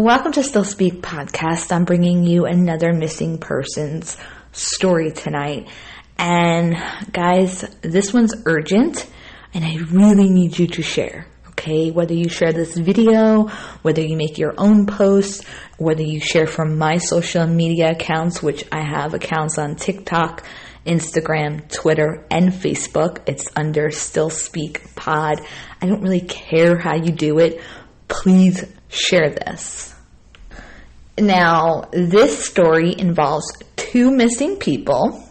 Welcome to Stillspeakpod. I'm bringing you another missing persons story tonight. And guys, this one's urgent and I really need you to share. Okay, whether you share this video, whether you make your own posts, whether you share from my social media accounts, which I have accounts on TikTok, Instagram, Twitter, and Facebook. It's under Stillspeakpod. I don't really care how you do it. Please share this. Now, this story involves two missing people,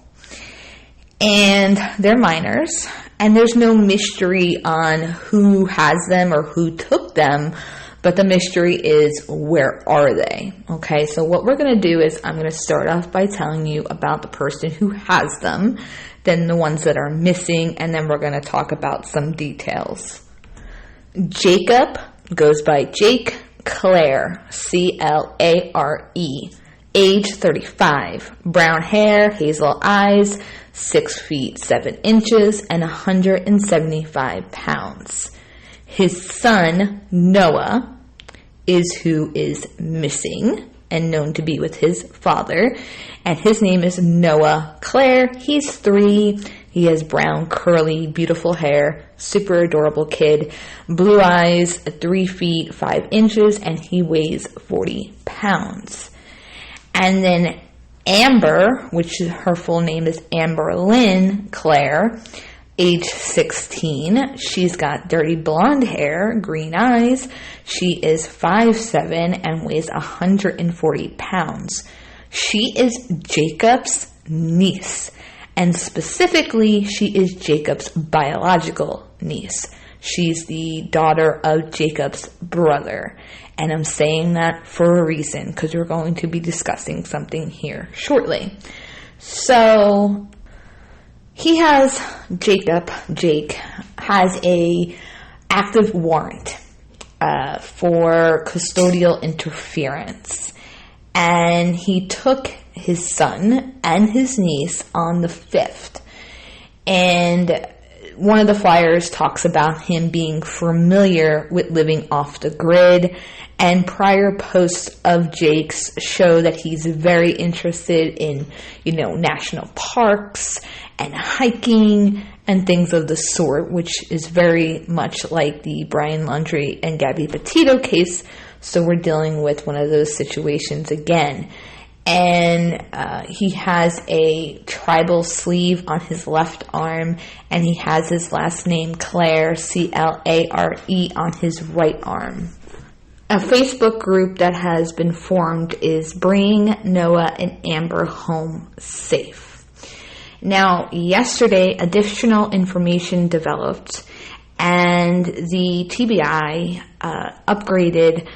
and they're minors, and there's no mystery on who has them or who took them, but the mystery is, where are they? Okay, so what we're going to do is I'm going to start off by telling you about the person who has them, then the ones that are missing, and then we're going to talk about some details. Jacob goes by Jake Clare, Clare, age 35, brown hair, hazel eyes, 6 feet 7 inches, and 175 pounds. His son, Noah, is who is missing and known to be with his father, and his name is Noah Clare. He's 3. He has brown, curly, beautiful hair, super adorable kid, blue eyes, 3 feet 5 inches, and he weighs 40 pounds. And then Amber, which her full name is Amber Lynn Clare, age 16. She's got dirty blonde hair, green eyes. She is 5'7" and weighs 140 pounds. She is Jacob's niece. And specifically, she is Jacob's biological niece. She's the daughter of Jacob's brother. And I'm saying that for a reason, because we're going to be discussing something here shortly. So, Jake has a active warrant for custodial interference. And he took his son and his niece on the 5th. And one of the flyers talks about him being familiar with living off the grid, and prior posts of Jake's show that he's very interested in, national parks and hiking and things of the sort, which is very much like the Brian Laundrie and Gabby Petito case. So we're dealing with one of those situations again. And he has a tribal sleeve on his left arm, and he has his last name, Clare, Clare, on his right arm. A Facebook group that has been formed is Bring Noah and Amber Home Safe. Now, yesterday, additional information developed, and the TBI upgraded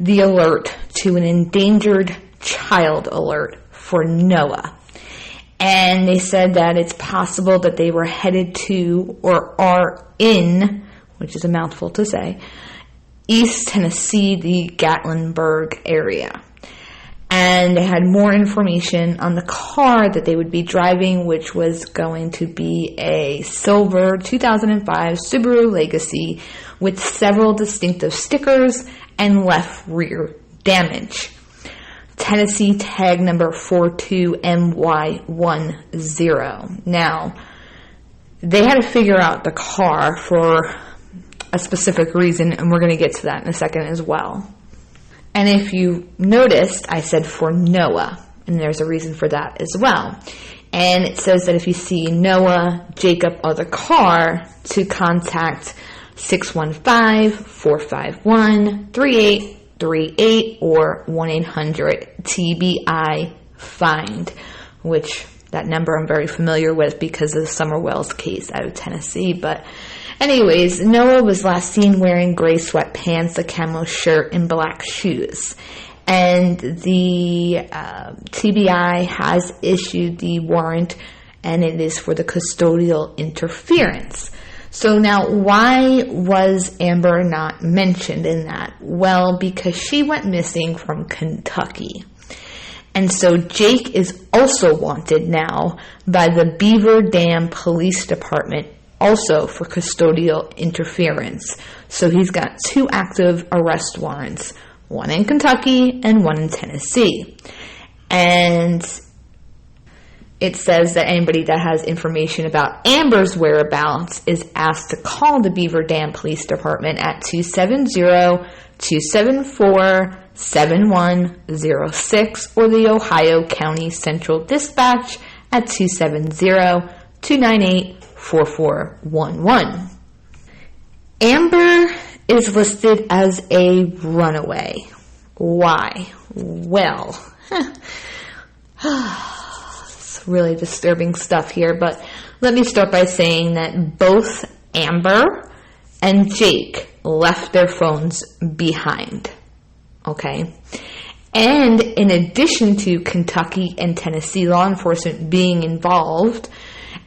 the alert to an endangered child alert for Noah. And they said that it's possible that they were headed to or are in, which is a mouthful to say, East Tennessee, the Gatlinburg area. And they had more information on the car that they would be driving, which was going to be a silver 2005 Subaru Legacy with several distinctive stickers and left rear damage. Tennessee tag number 42MY10. Now, they had to figure out the car for a specific reason, and we're going to get to that in a second as well. And if you noticed, I said for Noah, and there's a reason for that as well. And it says that if you see Noah, Jacob, or the car, to contact 615-451-3838 or 1-800-TBI-FIND, which that number I'm very familiar with because of the Summer Wells case out of Tennessee. But anyways, Noah was last seen wearing gray sweatpants, a camo shirt, and black shoes. And the TBI has issued the warrant, and it is for the custodial interference. So now, why was Amber not mentioned in that? Well, because she went missing from Kentucky. And so Jake is also wanted now by the Beaver Dam Police Department, also for custodial interference. So he's got 2 active arrest warrants one in Kentucky and one in Tennessee. And it says that anybody that has information about Amber's whereabouts is asked to call the Beaver Dam Police Department at 270-274-7106 or the Ohio County Central Dispatch at 270-298-4411. Amber is listed as a runaway. Why? Well, it's really disturbing stuff here, but let me start by saying that both Amber and Jake left their phones behind. Okay? And in addition to Kentucky and Tennessee law enforcement being involved,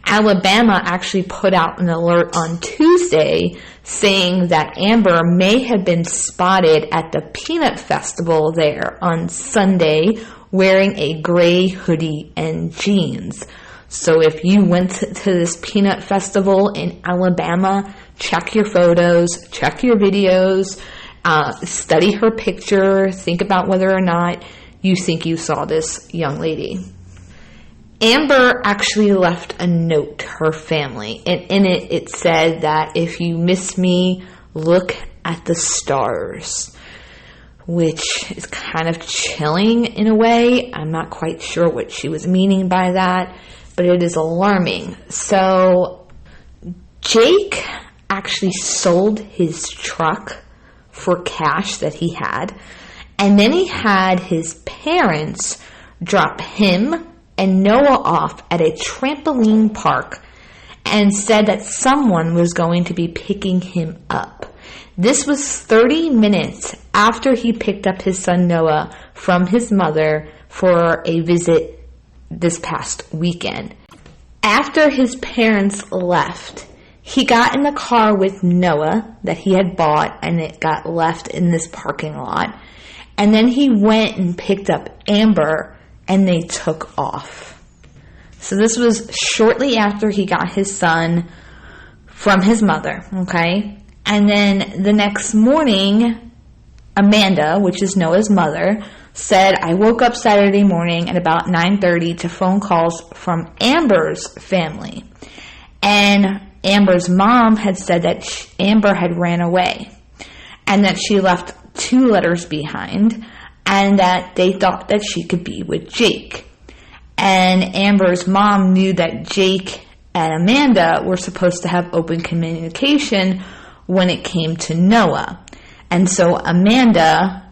Alabama actually put out an alert on Tuesday saying that Amber may have been spotted at the Peanut Festival there on Sunday wearing a gray hoodie and jeans. So if you went to this Peanut Festival in Alabama, check your photos, check your videos, study her picture, think about whether or not you think you saw this young lady. Amber actually left a note to her family, and in it said that if you miss me, look at the stars, which is kind of chilling in a way. I'm not quite sure what she was meaning by that, but it is alarming. So Jake actually sold his truck for cash that he had, and then he had his parents drop him and Noah off at a trampoline park and said that someone was going to be picking him up. This was 30 minutes after he picked up his son Noah from his mother for a visit this past weekend. After his parents left, he got in the car with Noah that he had bought, and it got left in this parking lot. And then he went and picked up Amber, and they took off. So this was shortly after he got his son from his mother, okay? And then the next morning, Amanda, which is Noah's mother, said, I woke up Saturday morning at about 9:30 to phone calls from Amber's family. And Amber's mom had said that Amber had ran away and that she left 2 letters behind and that they thought that she could be with Jake. And Amber's mom knew that Jake and Amanda were supposed to have open communication when it came to Noah. And so Amanda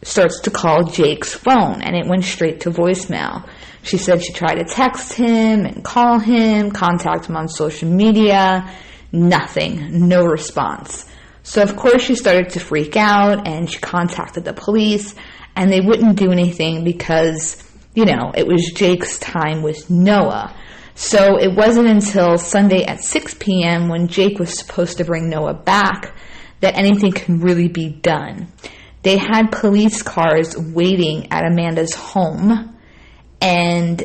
starts to call Jake's phone, and it went straight to voicemail. She said she tried to text him and call him, contact him on social media. Nothing. No response. So, of course, she started to freak out, and she contacted the police, and they wouldn't do anything because, it was Jake's time with Noah. So it wasn't until Sunday at 6 p.m. when Jake was supposed to bring Noah back that anything could really be done. They had police cars waiting at Amanda's home, and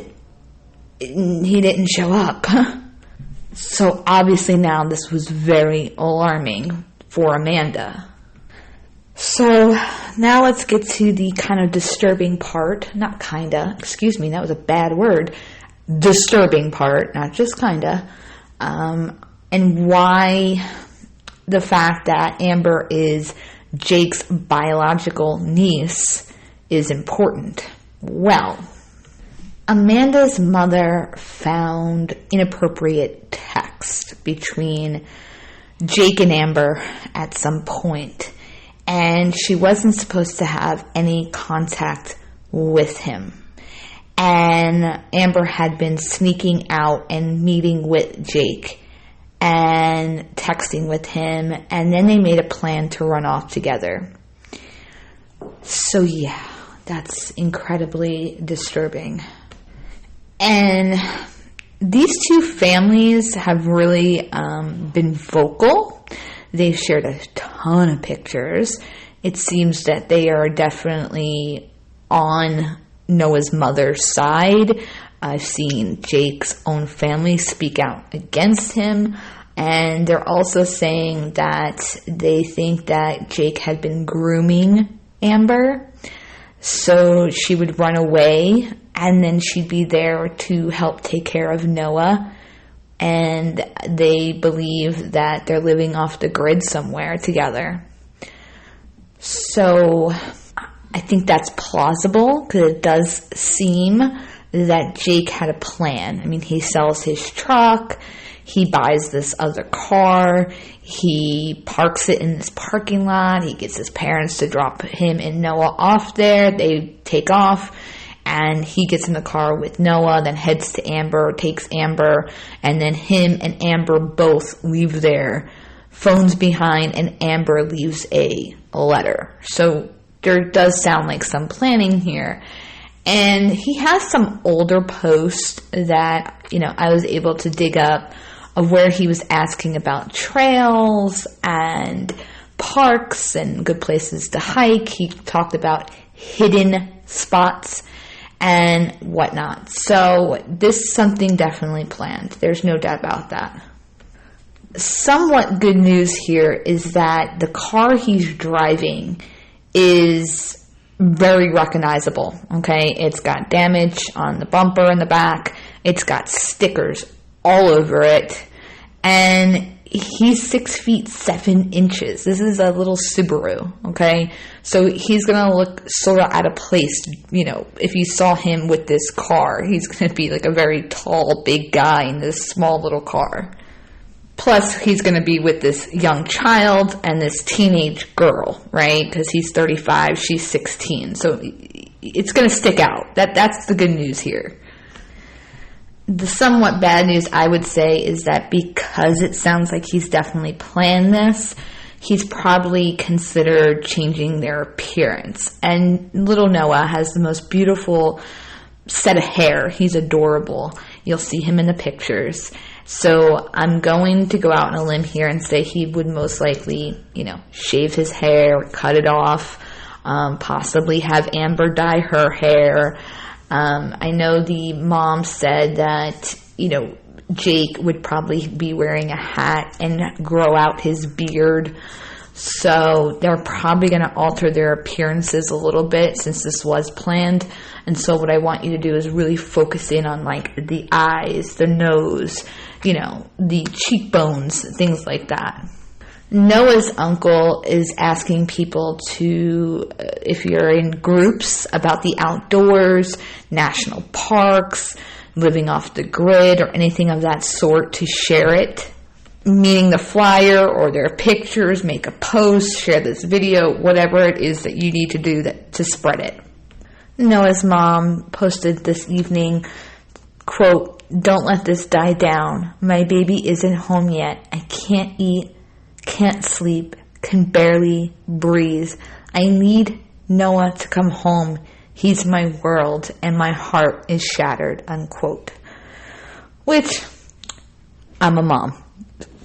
he didn't show up. So obviously now this was very alarming for Amanda. So now let's get to the kind of disturbing part. Not kinda, excuse me, that was a bad word. Disturbing part, not just kinda. And why the fact that Amber is Jake's biological niece is important. Well, Amanda's mother found inappropriate text between Jake and Amber at some point, and she wasn't supposed to have any contact with him. And Amber had been sneaking out and meeting with Jake and texting with him, and then they made a plan to run off together. So yeah, that's incredibly disturbing. And these two families have really been vocal. They've shared a ton of pictures. It seems that they are definitely on Noah's mother's side. I've seen Jake's own family speak out against him, and they're also saying that they think that Jake had been grooming Amber. So she would run away, and then she'd be there to help take care of Noah. And they believe that they're living off the grid somewhere together. So I think that's plausible, because it does seem that Jake had a plan. I mean, he sells his truck, he buys this other car, he parks it in this parking lot, he gets his parents to drop him and Noah off there, they take off, and he gets in the car with Noah, then heads to Amber, takes Amber, and then him and Amber both leave their phones behind, and Amber leaves a letter. So there does sound like some planning here. And he has some older posts that, I was able to dig up, of where he was asking about trails and parks and good places to hike. He talked about hidden spots and whatnot. So this is something definitely planned. There's no doubt about that. Somewhat good news here is that the car he's driving is very recognizable, okay? It's got damage on the bumper in the back. It's got stickers all over it. And he's 6 feet 7 inches. This is a little Subaru, okay? So he's going to look sort of out of place, if you saw him with this car. He's going to be like a very tall, big guy in this small little car. Plus, he's going to be with this young child and this teenage girl, right? Because he's 35, she's 16. So it's going to stick out. That's the good news here. The somewhat bad news, I would say, is that because it sounds like he's definitely planned this, he's probably considered changing their appearance. And little Noah has the most beautiful set of hair. He's adorable. You'll see him in the pictures. So I'm going to go out on a limb here and say he would most likely, shave his hair, cut it off, possibly have Amber dye her hair. I know the mom said that, Jake would probably be wearing a hat and grow out his beard. So they're probably going to alter their appearances a little bit since this was planned. And so what I want you to do is really focus in on like the eyes, the nose, the cheekbones, things like that. Noah's uncle is asking people to, if you're in groups about the outdoors, national parks, living off the grid, or anything of that sort, to share it. Meaning the flyer or their pictures, make a post, share this video, whatever it is that you need to do to spread it. Noah's mom posted this evening, quote, "Don't let this die down. My baby isn't home yet. I can't eat, can't sleep, can barely breathe. I need Noah to come home. He's my world and my heart is shattered," unquote. Which, I'm a mom.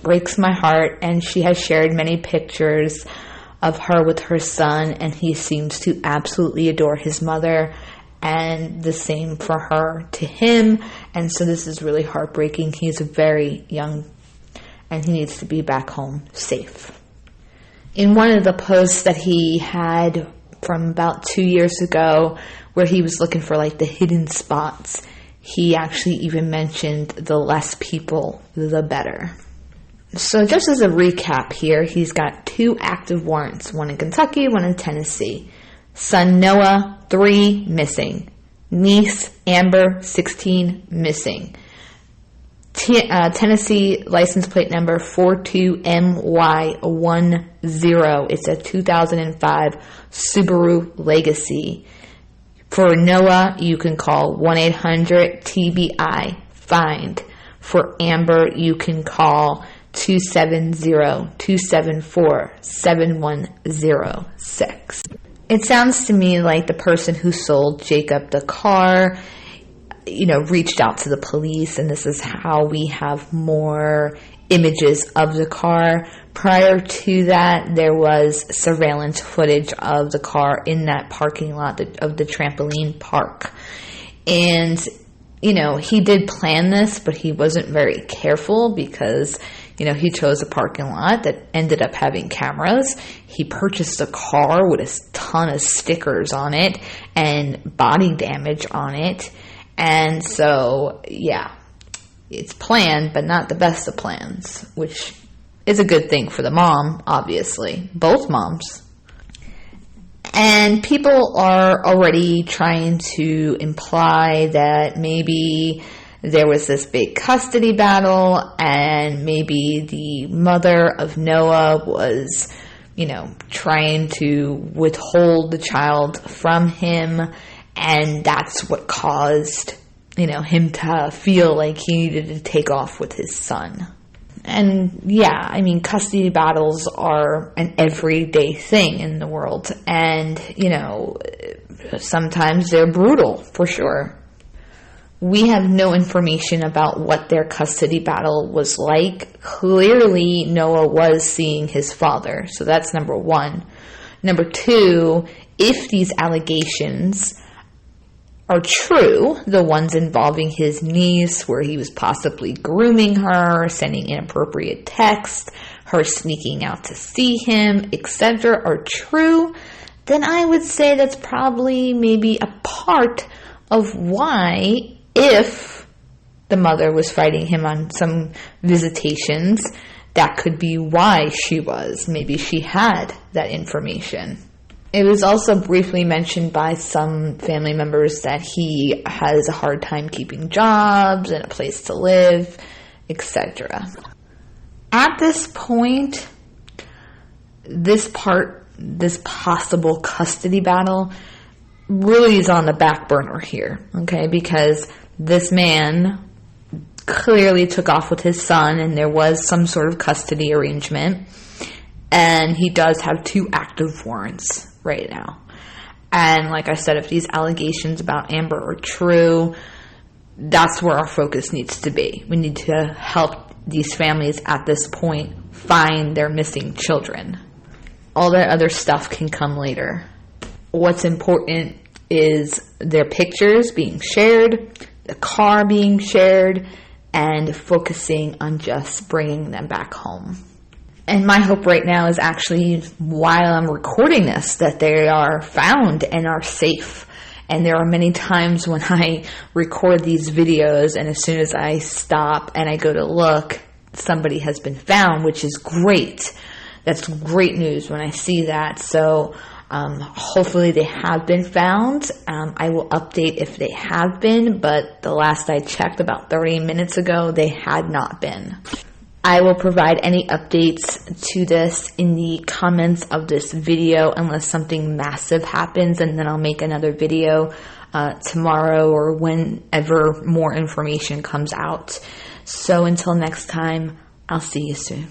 Breaks my heart, and she has shared many pictures of her with her son, and he seems to absolutely adore his mother, and the same for her to him. And so this is really heartbreaking. He's very young, and he needs to be back home safe. In one of the posts that he had from about 2 years ago, where he was looking for like the hidden spots, he actually even mentioned the less people, the better. So just as a recap here, he's got 2 active warrants, one in Kentucky, one in Tennessee. Son Noah, 3, missing. Niece Amber, 16, missing. Tennessee license plate number 42MY10. It's a 2005 Subaru Legacy. For Noah, you can call 1-800-TBI-FIND. For Amber, you can call 270-274-7106. It sounds to me like the person who sold Jacob the car, reached out to the police, and this is how we have more images of the car. Prior to that, there was surveillance footage of the car in that parking lot of the trampoline park. And he did plan this, but he wasn't very careful because He chose a parking lot that ended up having cameras. He purchased a car with a ton of stickers on it and body damage on it. And so, yeah, it's planned, but not the best of plans, which is a good thing for the mom, obviously. Both moms. And people are already trying to imply that maybe there was this big custody battle and maybe the mother of Noah was, trying to withhold the child from him. And that's what caused, him to feel like he needed to take off with his son. And yeah, custody battles are an everyday thing in the world. And, sometimes they're brutal, for sure. We have no information about what their custody battle was like. Clearly, Noah was seeing his father. So that's number one. Number two, if these allegations are true, the ones involving his niece, where he was possibly grooming her, sending inappropriate texts, her sneaking out to see him, etc., are true, then I would say that's probably maybe a part of why, if the mother was fighting him on some visitations, that could be why she was. Maybe she had that information. It was also briefly mentioned by some family members that he has a hard time keeping jobs and a place to live, etc. At this point, this possible custody battle really is on the back burner here, okay? Because this man clearly took off with his son and there was some sort of custody arrangement. And he does have 2 active warrants right now. And like I said, if these allegations about Amber are true, that's where our focus needs to be. We need to help these families at this point find their missing children. All that other stuff can come later. What's important is their pictures being shared, the car being shared, and focusing on just bringing them back home. And my hope right now is actually, while I'm recording this, that they are found and are safe. And there are many times when I record these videos and as soon as I stop and I go to look, somebody has been found, which is great. That's great news when I see that. So hopefully they have been found. I will update if they have been, but the last I checked about 30 minutes ago, they had not been. I will provide any updates to this in the comments of this video unless something massive happens, and then I'll make another video tomorrow or whenever more information comes out. So until next time, I'll see you soon.